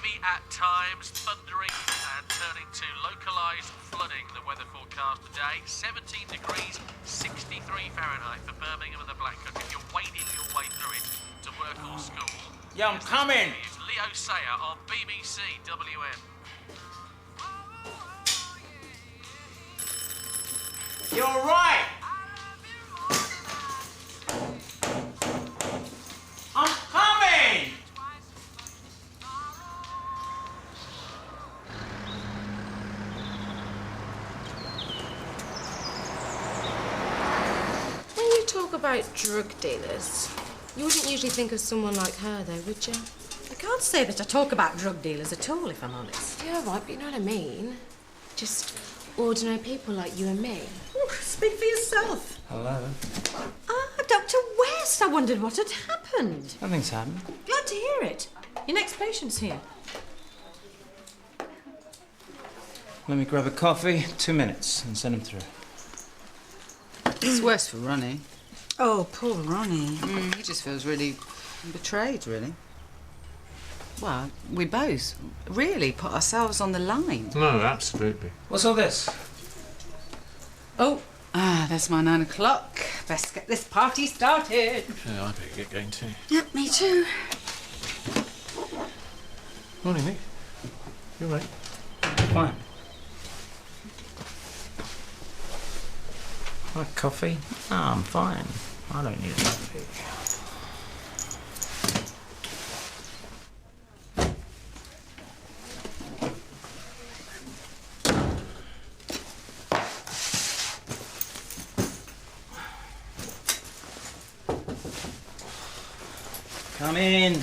heavy at times, thundering and turning to localised flooding. The weather forecast today, 17 degrees, 63 Fahrenheit for Birmingham and the Black Country. If you're wading your way through it to work or school... Yeah, I'm coming! It's Leo Sayer on BBC1. You're right! I'm coming! When you talk about drug dealers, you wouldn't usually think of someone like her, though, would you? I can't say that I talk about drug dealers at all, if I'm honest. Yeah, right, but you know what I mean? Just ordinary people like you and me. Ooh, speak for yourself. Hello. Ah, Dr. West, I wondered what had happened. Nothing's happened. Glad to hear it. Your next patient's here. Let me grab a coffee, 2 minutes, and send him through. It's worse for Ronnie. Oh, poor Ronnie. He just feels really betrayed, really. Well, we both really put ourselves on the line. No, absolutely. What's all this? Oh, there's my 9 o'clock. Best get this party started. Yeah, I better get going too. Yep, me too. Morning, Nick. You all right? Fine. Like coffee? No, I'm fine. I don't need coffee. Come in.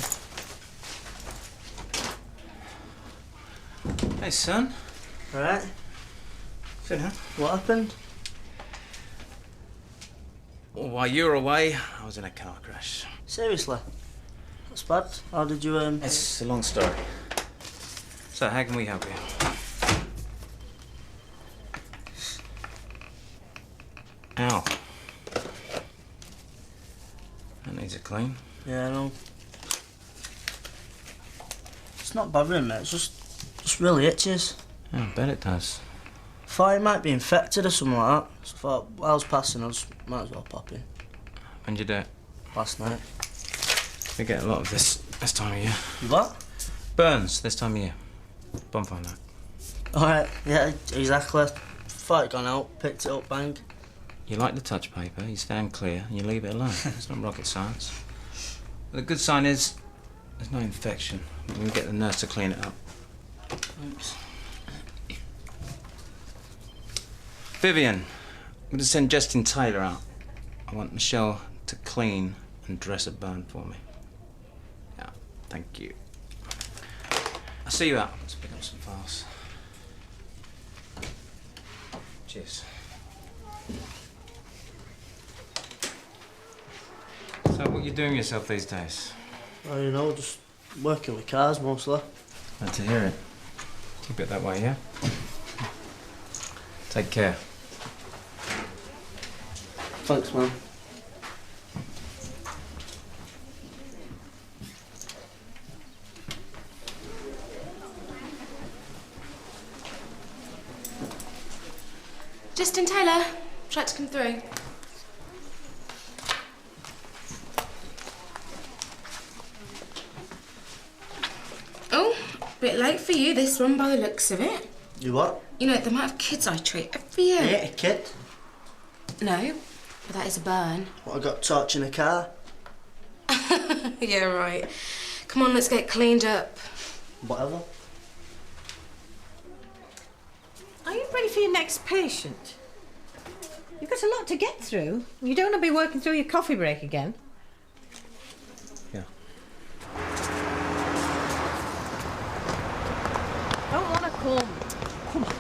Hey, son. All right. Sit down. What happened? Well, while you were away, I was in a car crash. Seriously? That's bad. How did you, It's a long story. So, how can we help you? Ow. That needs a clean. Yeah, I know. It's not bothering me, it's just really itches. Yeah, I bet it does. Thought it might be infected or something like that. So I thought, while I was passing, I just might as well pop in. When'd you do it? Last night. We get a lot of this time of year. What? Burns this time of year. Bonfire night. Alright, yeah, exactly. Thought it gone out, picked it up, bang. You light the touch paper, you stand clear, and you leave it alone. It's not rocket science. But the good sign is there's no infection. We can get the nurse to clean it up. Thanks. Vivian, I'm going to send Justin Taylor out. I want Michelle to clean and dress a burn for me. Yeah, thank you. I'll see you out. Let's pick up some files. Cheers. So, what are you doing yourself these days? Oh, you know, just working with cars mostly. Glad to hear it. Keep it that way, yeah? Take care. Thanks, man. Justin Taylor, try to come through. Oh, a bit late for you, this one, by the looks of it. You what? You know, the amount of kids I treat every year. Yeah, a kid. No, but that is a burn. What, I got torch in a car? Yeah, right. Come on, let's get cleaned up. Whatever. Are you ready for your next patient? You've got a lot to get through. You don't want to be working through your coffee break again. Yeah. Don't want to come. Come on.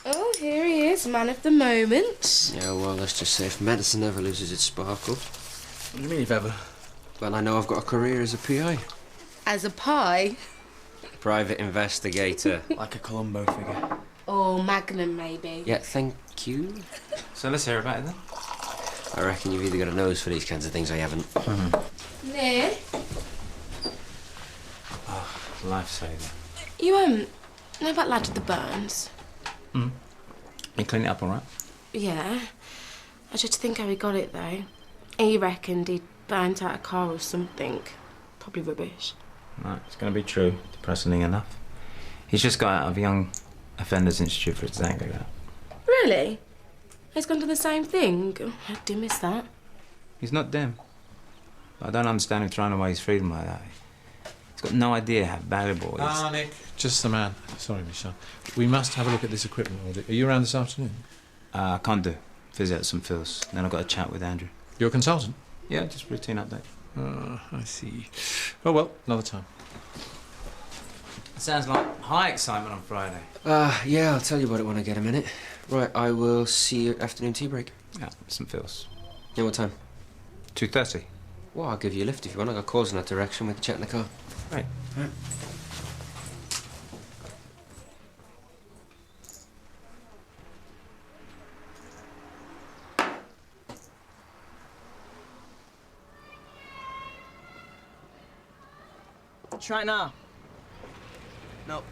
Oh, here he is, man of the moment. Yeah, well, let's just say if medicine never loses its sparkle. What do you mean, if ever? Well, I know I've got a career as a PI. As a pie. Private investigator. Like a Columbo figure. Or Magnum, maybe. Yeah, thank you. So let's hear about it then. I reckon you've either got a nose for these kinds of things or you haven't. Nick, Lifesaver. you, know about lad with the burns? You clean it up all right? Yeah. I just think how he got it, though. He reckoned he'd burnt out a car or something. Probably rubbish. Right, it's going to be true. Depressingly enough. He's just got out of Young Offenders Institute for exactly that. Really? He's gone to the same thing? Oh, I do miss that. He's not dim. I don't understand him throwing away his freedom like that. He's got no idea how valuable it is. Ah, Nick. Just the man. Sorry, Michelle. We must have a look at this equipment audit. Are you around this afternoon? I can't do. Visit at some fills. Then I've got a chat with Andrew. You're a consultant? Yeah, just routine update. I see. Oh, well, another time. Sounds like high excitement on Friday. Yeah, I'll tell you about it when I get a minute. Right, I will see you at afternoon tea break. Yeah, some fills. Yeah, what time? 2:30. Well, I'll give you a lift if you want. I got calls in that direction. We can chat in the car. Right. Right. Try now. No.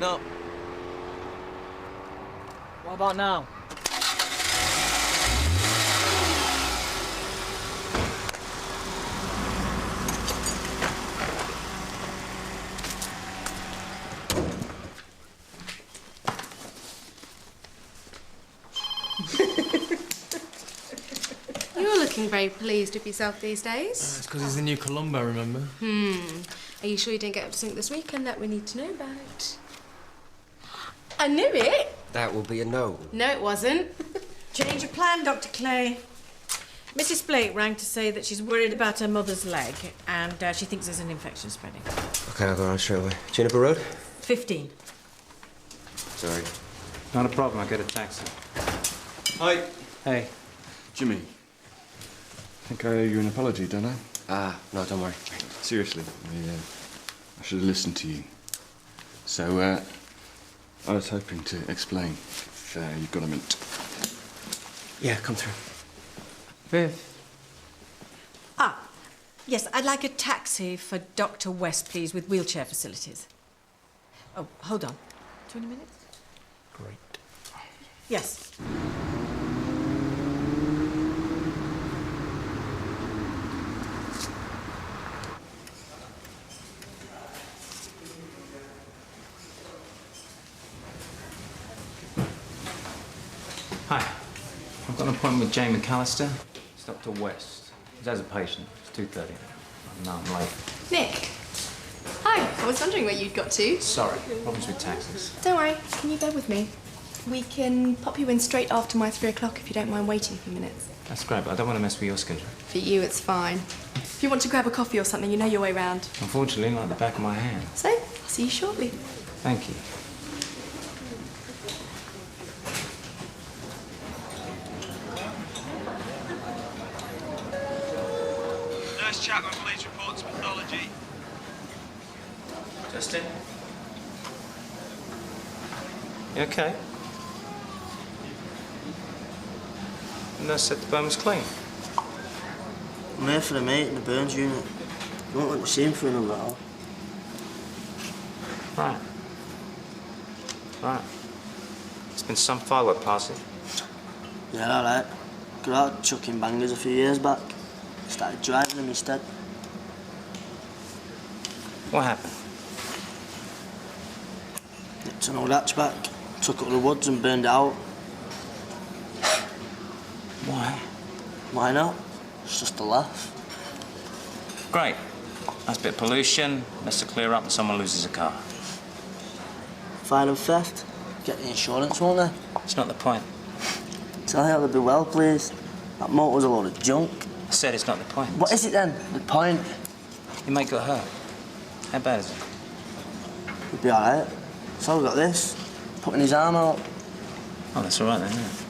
No. What about now? You're looking very pleased with yourself these days. It's because he's the new Columbo, remember? Are you sure you didn't get up to something this weekend that we need to know about? I knew it. That will be a no. No, it wasn't. Change of plan, Dr. Clay. Mrs. Blake rang to say that she's worried about her mother's leg and she thinks there's an infection spreading. Okay, I'll go around straight away. Juniper Road? 15. Sorry. Not a problem. I'll get a taxi. Hi. Hey. Jimmy, I think I owe you an apology, don't I? No, don't worry. Seriously, I should have listened to you. So, I was hoping to explain if you've got a minute. Yeah, come through. Viv. Yes, I'd like a taxi for Dr. West, please, with wheelchair facilities. Oh, hold on. 20 minutes? Great. Yes. Hi. I've got an appointment with Jane McAllister. It's Dr. West. He's as a patient. It's 2:30. No, I'm late. Nick. Hi. I was wondering where you'd got to. Sorry. Problems with taxis. Don't worry. Can you bear with me? We can pop you in straight after my 3 o'clock if you don't mind waiting a few minutes. That's great, but I don't want to mess with your schedule. For you, it's fine. If you want to grab a coffee or something, you know your way round. Unfortunately, like the back of my hand. So, I'll see you shortly. Thank you. Nurse Chapman, police reports pathology. Justin? You okay? The nurse said the bone was clean. I'm here for the mate in the burns unit. You won't let me see him for another hour. Right. Right. It's been some follow-up, Parsi. Yeah, all right. Got out chucking bangers a few years back. Started driving them instead. What happened? Nipped an old hatchback, took it to the woods and burned it out. Why? Why not? It's just a laugh. Great. That's a bit of pollution. Best to clear up when someone loses a car. Fine and theft. Get the insurance, won't they? It's not the point. Tell her to be well, please. That motor's a load of junk. I said it's not the point. What is it then? The point? Your mate got hurt. How bad is it? He'll be all right. So we got this. Putting his arm out. Oh, that's all right then, isn't it?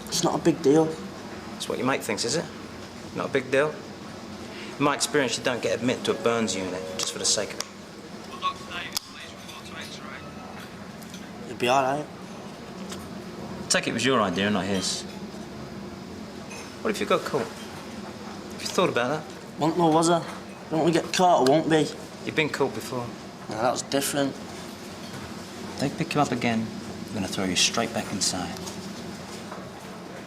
It's not a big deal. That's what your mate thinks, is it? Not a big deal? In my experience, you don't get admitted to a burns unit just for the sake of it. Well, Dr. Davis, please report to X-ray. You'll be alright. I take it was your idea, not his. What if you got caught? Have you thought about that? Won't know, was I? Don't we get caught, I won't be. You've been caught before. Nah, that was different. They pick you up again, I'm gonna throw you straight back inside.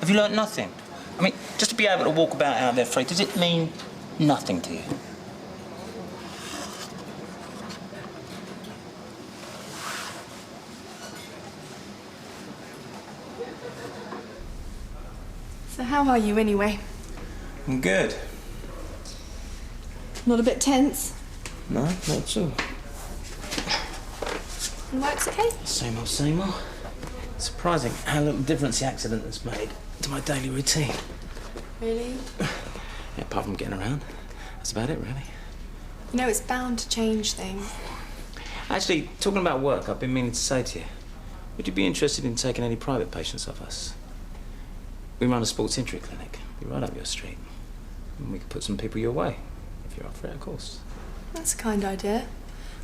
Have you learnt nothing? I mean, just to be able to walk about out there free, does it mean nothing to you? So how are you anyway? I'm good. Not a bit tense? No, not at all. And work's okay? Same old, same old. Surprising how little difference the accident has made to my daily routine. Really? Yeah, apart from getting around. That's about it, really. You know, it's bound to change things. Actually, talking about work, I've been meaning to say to you, would you be interested in taking any private patients off us? We run a sports injury clinic. Be right up your street. And we could put some people your way, if you're up for it, of course. That's a kind idea.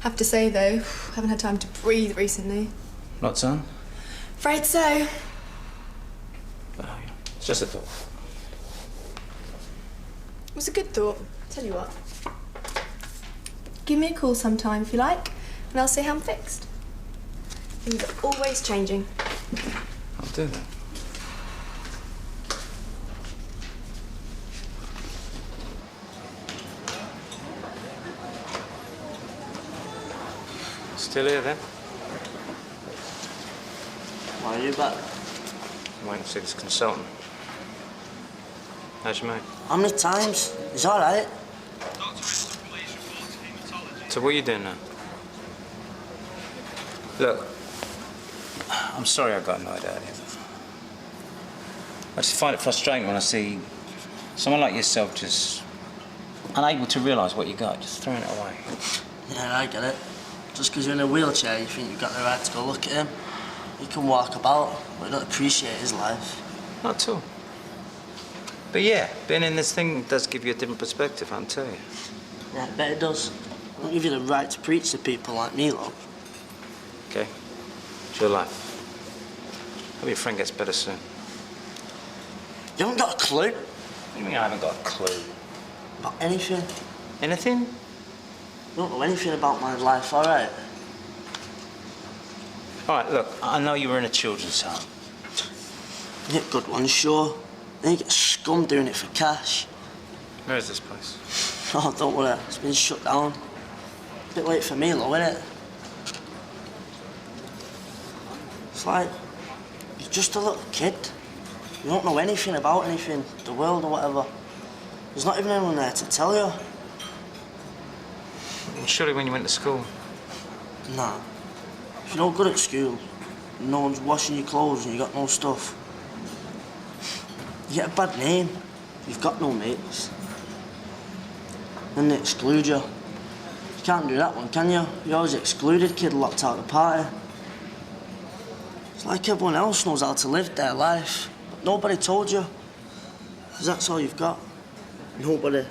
Have to say, though, haven't had time to breathe recently. Lots on? Afraid so. Oh, yeah. It's just a thought. It was a good thought. Tell you what. Give me a call sometime if you like, and I'll see how I'm fixed. Things are always changing. I'll do that. Still here, then? Why are you back? I'm waiting to see this consultant. How's your mate? How many times? He's alright. Dr. Winston, please report to haematology. So what are you doing now? Look, I'm sorry I got annoyed earlier. I just find it frustrating when I see someone like yourself just unable to realise what you got, just throwing it away. Yeah, I get it. Just because you're in a wheelchair, you think you've got the right to go look at him. He can walk about, but you don't appreciate his life. Not at all. But yeah, being in this thing does give you a different perspective, I'll tell you. Yeah, I bet it does. Don't give you the right to preach to people like me, love. Okay? It's your life. Hope your friend gets better soon. You haven't got a clue What do you mean I haven't got a clue? about anything. Anything? You don't know anything about my life, alright? All right, look, I know you were in a children's home. You get good ones, sure. Then you get scum doing it for cash. Where is this place? Oh, don't worry, it's been shut down. A bit late for me, though, innit? It's like, you're just a little kid. You don't know anything about anything, the world or whatever. There's not even anyone there to tell you. Surely when you went to school. Nah. If you're no good at school, no one's washing your clothes and you got no stuff, you get a bad name. You've got no mates. Then they exclude you. You can't do that one, can you? You're always excluded kid locked out of the party. It's like everyone else knows how to live their life, but nobody told you. Because that's all you've got. Nobody.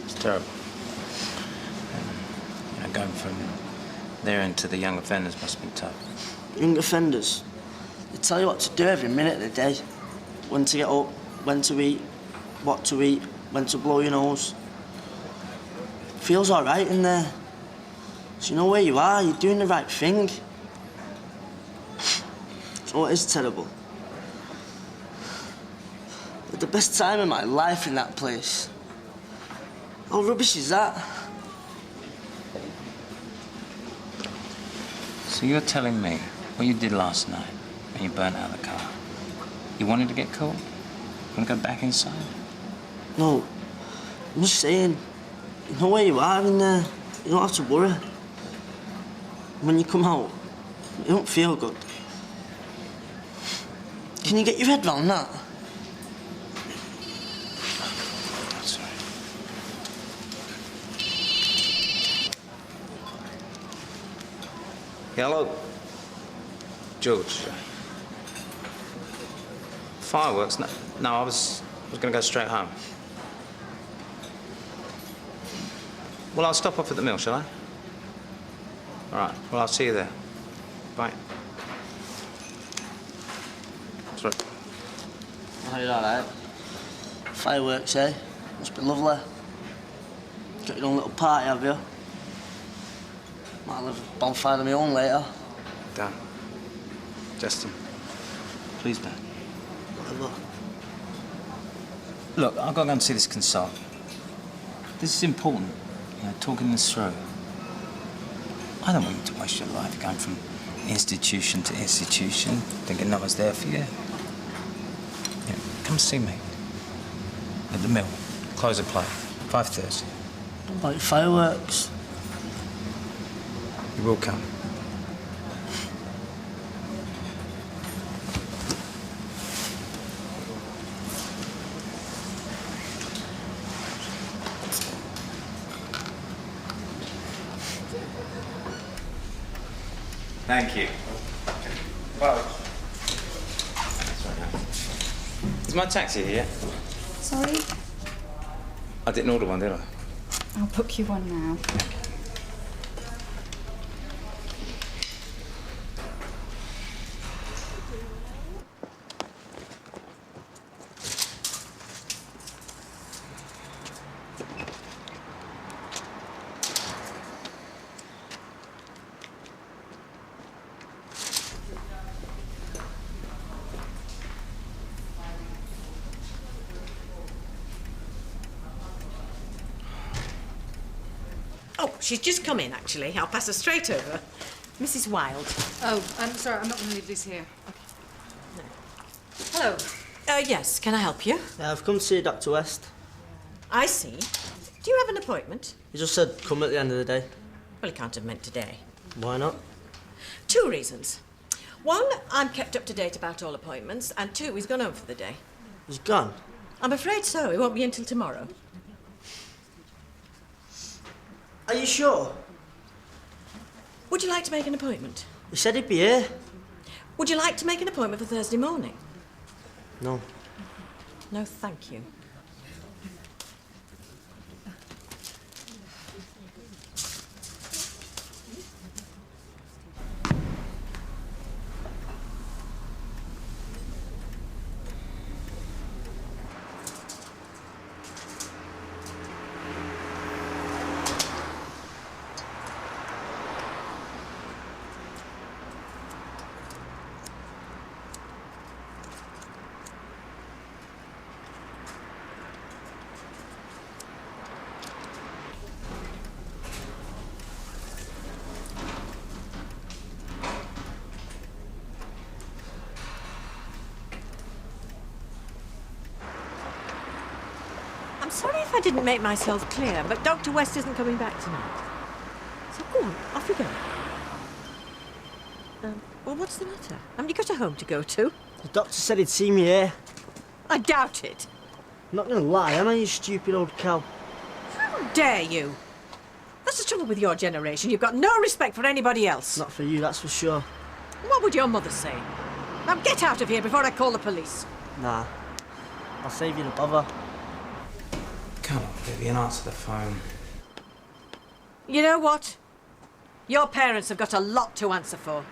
It's terrible. You know, going from there into the young offenders must have been tough. Young offenders, they tell you what to do every minute of the day. When to get up, when to eat, what to eat, when to blow your nose. Feels all right in there. So you know where you are, you're doing the right thing. So it is terrible. But the best time of my life in that place. How rubbish is that? So you're telling me what you did last night when you burnt out the car? You wanted to get caught? You want to go back inside? No, I'm just saying, you know where you are in there. You don't have to worry. When you come out, you don't feel good. Can you get your head round that? Sorry. Hello? George. Fireworks? No, I was going to go straight home. Well, I'll stop off at the mill, shall I? All right. Well, I'll see you there. Bye. Sorry. Oh, you're all right. Fireworks, eh? Must be lovely. Got your own little party, have you? Might have a bonfire of my own later. Dan. Justin. Please, Dan. Whatever. Look, I've got to go and see this consultant. This is important, you know, talking this through. I don't want you to waste your life going from institution to institution, thinking no one's there for you. Yeah, come see me. At the mill. Close of play. 5:30. Like fireworks. You will come. Thank you. Well, is my taxi here? Sorry? I didn't order one, did I? I'll book you one now. Oh, she's just come in, actually. I'll pass her straight over. Mrs. Wilde. Oh, I'm sorry, I'm not going to leave this here. Hello. Yes, can I help you? I've come to see Dr. West. I see. Do you have an appointment? He just said come at the end of the day. Well, he can't have meant today. Why not? 2 reasons. 1, I'm kept up to date about all appointments, and 2, he's gone home for the day. He's gone? I'm afraid so. He won't be until tomorrow. Are you sure? Would you like to make an appointment? He said he'd be here. Would you like to make an appointment for Thursday morning? No. No, thank you. I'm sorry if I didn't make myself clear, but Dr. West isn't coming back tonight. So go on, off you go. Well, what's the matter? Haven't you got a home to go to? The doctor said he'd see me here. I doubt it. I'm not gonna lie, am I, you stupid old cow? How dare you? That's the trouble with your generation. You've got no respect for anybody else. Not for you, that's for sure. What would your mother say? Now get out of here before I call the police. Nah. I'll save you the bother. Come on, Vivian, answer the phone. You know what? Your parents have got a lot to answer for.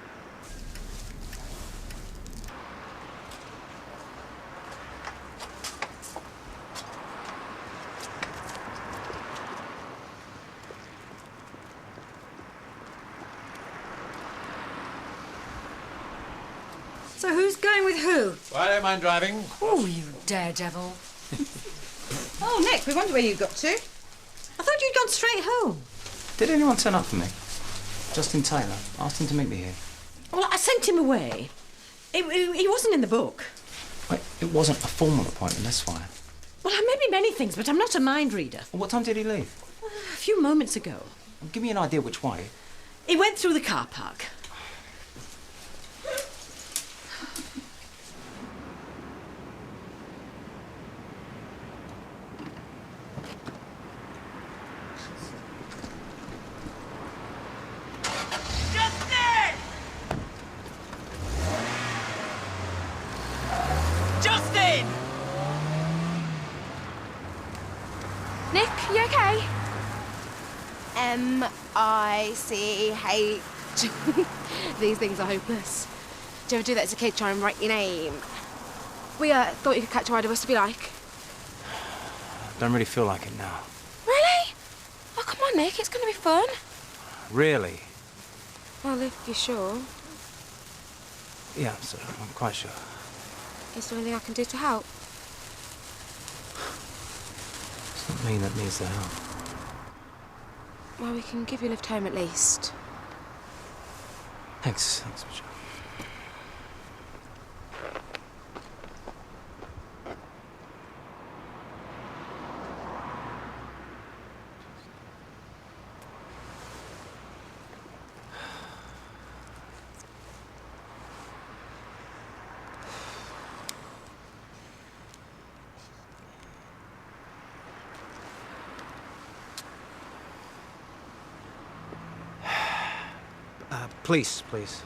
So who's going with who? Well, I don't mind driving. Oh, you daredevil. Oh, Nick, we wonder where you got to. I thought you'd gone straight home. Did anyone turn up for me? Justin Taylor. Asked him to meet me here. Well, I sent him away. He wasn't in the book. Wait, it wasn't a formal appointment, that's why. Well, I may be many things, but I'm not a mind reader. Well, what time did he leave? A few moments ago. Give me an idea which way. He went through the car park. Justin! Nick, you okay? M-I-C-H. These things are hopeless. Do you ever do that as a kid, try and write your name? We thought you could catch a ride of us to be like. Don't really feel like it now. Really? Oh, come on, Nick, it's going to be fun. Really? Well, if you're sure. Yeah, I'm quite sure. Is there anything I can do to help? It's not me that needs the help. Well, we can give you a lift home at least. Thanks, Michelle. Please.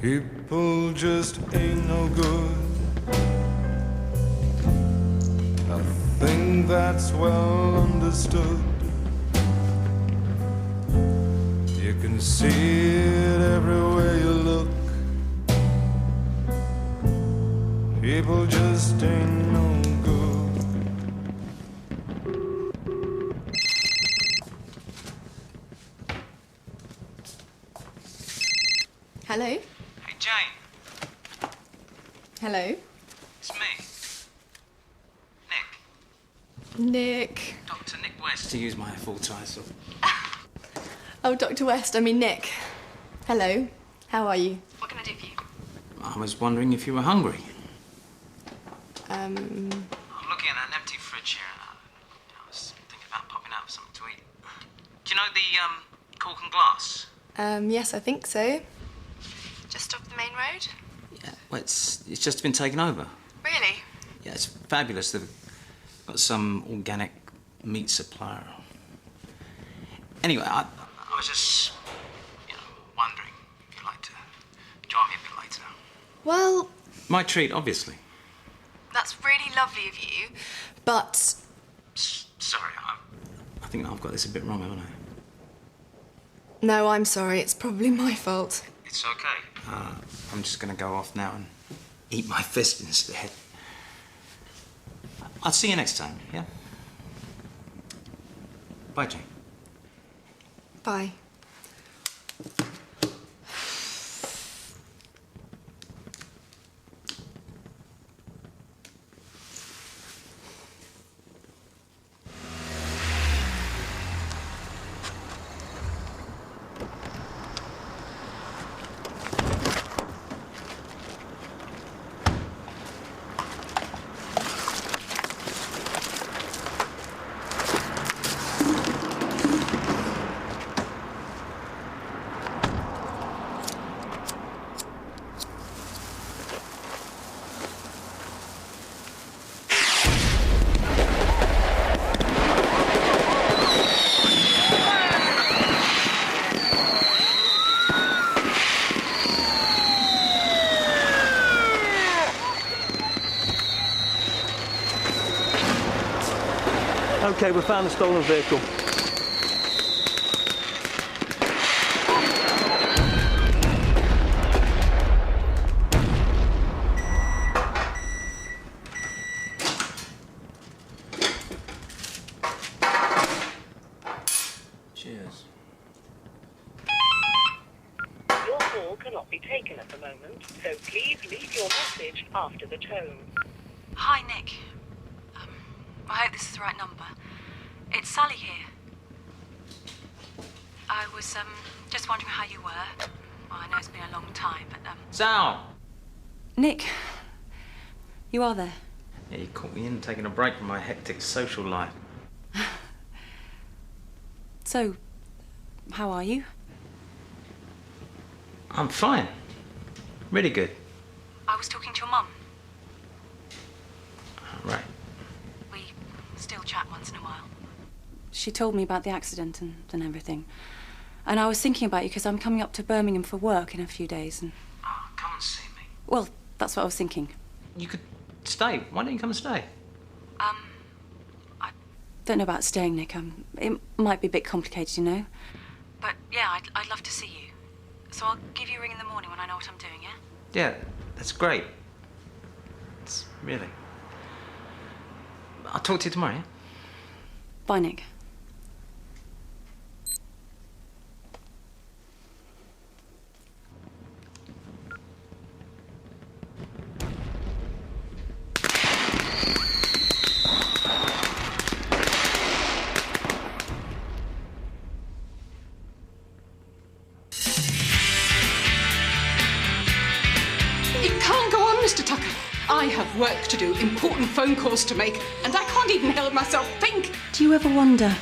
People just ain't no good. I think that's well understood. You can see it everywhere you look. People just ain't no good. Hello? Hey, Jane. Hello? It's me. Nick. Dr. Nick West, to use my full title. Oh, Dr. West, I mean Nick. Hello. How are you? What can I do for you? I was wondering if you were hungry. Um, I'm looking at an empty fridge here. I was thinking about popping out for something to eat. Do you know the cork and glass? yes, I think so. Just off the main road? Yeah. Well, it's just been taken over. Really? Yeah, it's fabulous. They've got some organic meat supplier. Anyway, I was just, wondering if you'd like to join me a bit later. Well, My treat, obviously. That's really lovely of you. but... Sorry, I think I've got this a bit wrong, haven't I? No, I'm sorry. It's probably my fault. It's okay. I'm just going to go off now and eat my fist instead. I'll see you next time, yeah? Bye, Jane. Bye. Okay, we found the stolen vehicle. Cheers. Your call cannot be taken at the moment, so please leave your message after the tone. Hi, Nick. I hope this is the right number. It's Sally here. I was, just wondering how you were. Well, I know it's been a long time, but, Sal! Nick, you are there? Yeah, you caught me in taking a break from my hectic social life. So, how are you? I'm fine. Really good. I was talking to your mum. Right. We still chat once in a while. She told me about the accident and everything. And I was thinking about you because I'm coming up to Birmingham for work in a few days and... Oh, come and see me. Well, that's what I was thinking. You could stay. Why don't you come and stay? I don't know about staying, Nick. It might be a bit complicated, you know. But, yeah, I'd love to see you. So I'll give you a ring in the morning when I know what I'm doing, yeah? Yeah, that's great. It's really... I'll talk to you tomorrow, yeah? Bye, Nick. It can't go on, Mr. Tucker. I have work to do, important phone calls to make, and I can't even help myself think. Do you ever wonder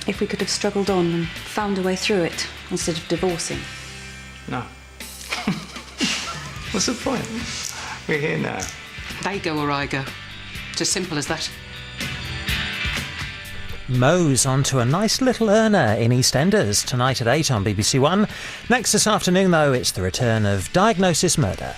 if we could have struggled on and found a way through it instead of divorcing? No. What's the point? We're here now. They go or I go. It's as simple as that. Mo's onto a nice little earner in EastEnders tonight at 8 on BBC1. Next this afternoon, though, it's the return of Diagnosis Murder.